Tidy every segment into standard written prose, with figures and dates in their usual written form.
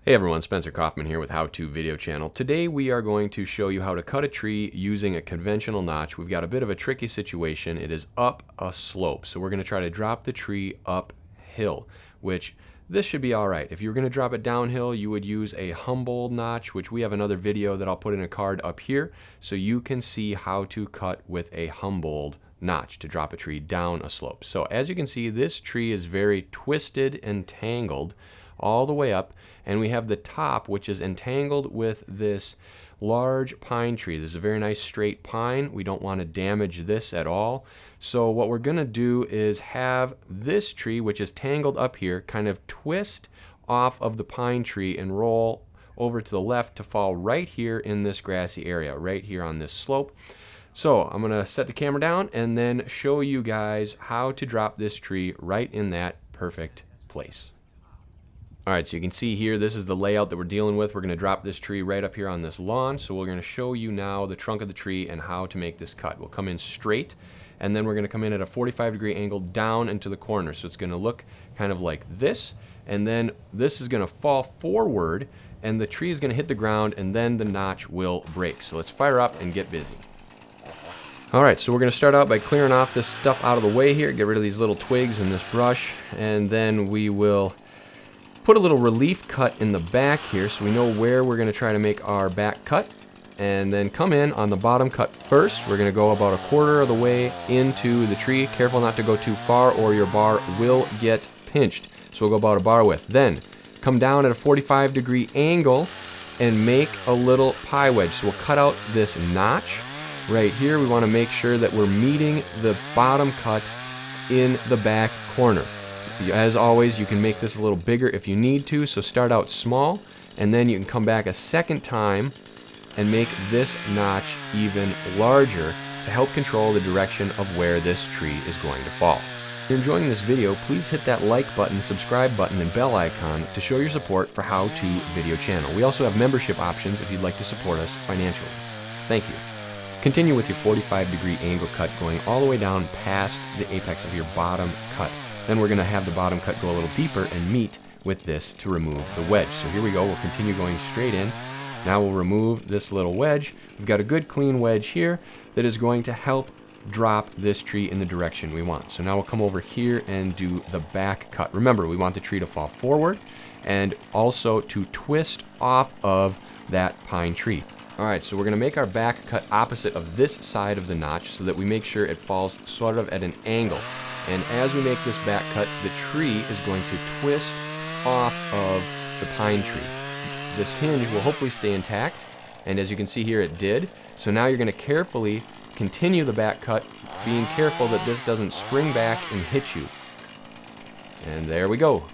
Hey everyone, Spencer Kaufman here with How To Video Channel. Today we are going to show you how to cut a tree using a conventional notch. We've got a bit of a tricky situation. It is up a slope, so we're going to try to drop the tree uphill, which this should be all right. If you were going to drop it downhill, you would use a Humboldt notch, which we have another video that I'll put in a card up here, so you can see how to cut with a Humboldt notch to drop a tree down a slope. So as you can see, this tree is very twisted and tangled all the way up, and we have the top which is entangled with this large pine tree. This is a very nice straight pine. We don't want to damage this at all. So what we're going to do is have this tree, which is tangled up here, kind of twist off of the pine tree and roll over to the left to fall right here in this grassy area, right here on this slope. So I'm going to set the camera down and then show you guys how to drop this tree right in that perfect place. Alright, so you can see here, this is the layout that we're dealing with. We're going to drop this tree right up here on this lawn. So we're going to show you now the trunk of the tree and how to make this cut. We'll come in straight, and then we're going to come in at a 45-degree angle down into the corner. So it's going to look kind of like this, and then this is going to fall forward, and the tree is going to hit the ground, and then the notch will break. So let's fire up and get busy. Alright, so we're going to start out by clearing off this stuff out of the way here, get rid of these little twigs and this brush, and then we will put a little relief cut in the back here so we know where we're going to try to make our back cut, and then come in on the bottom cut first. We're going to go about a quarter of the way into the tree. Careful not to go too far or your bar will get pinched. So we'll go about a bar width. Then come down at a 45-degree angle and make a little pie wedge. So we'll cut out this notch right here. We want to make sure that we're meeting the bottom cut in the back corner. As always, you can make this a little bigger if you need to, so start out small, and then you can come back a second time and make this notch even larger to help control the direction of where this tree is going to fall. If you're enjoying this video, please hit that like button, subscribe button, and bell icon to show your support for How To Video Channel. We also have membership options if you'd like to support us financially. Thank you. Continue with your 45-degree angle cut going all the way down past the apex of your bottom cut. Then we're going to have the bottom cut go a little deeper and meet with this to remove the wedge. So here we go. We'll continue going straight in. Now we'll remove this little wedge. We've got a good clean wedge here that is going to help drop this tree in the direction we want. So now we'll come over here and do the back cut. Remember, we want the tree to fall forward and also to twist off of that pine tree. Alright, so we're going to make our back cut opposite of this side of the notch so that we make sure it falls sort of at an angle. And as we make this back cut, the tree is going to twist off of the pine tree. This hinge will hopefully stay intact, and as you can see here, it did. So now you're going to carefully continue the back cut, being careful that this doesn't spring back and hit you. And there we go.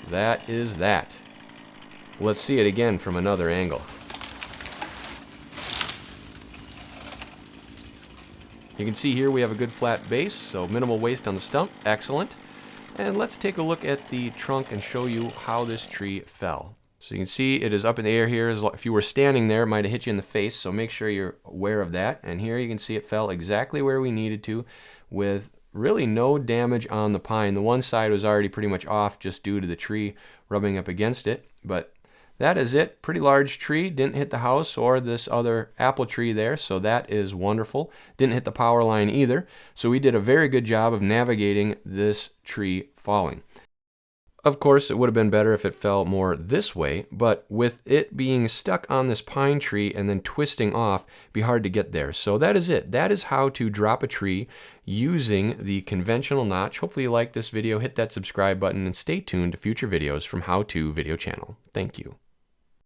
That is that. Let's see it again from another angle. You can see here we have a good flat base, so minimal waste on the stump. Excellent. And let's take a look at the trunk and show you how this tree fell. So you can see it is up in the air here. If you were standing there, it might have hit you in the face, so make sure you're aware of that. And here you can see it fell exactly where we needed to, with really no damage on the pine. The one side was already pretty much off just due to the tree rubbing up against it, but that is it. Pretty large tree. Didn't hit the house or this other apple tree there, so that is wonderful. Didn't hit the power line either. So we did a very good job of navigating this tree falling. Of course, it would have been better if it fell more this way, but with it being stuck on this pine tree and then twisting off, it'd be hard to get there. So that is it. That is how to drop a tree using the conventional notch. Hopefully you liked this video. Hit that subscribe button and stay tuned to future videos from How To Video Channel. Thank you.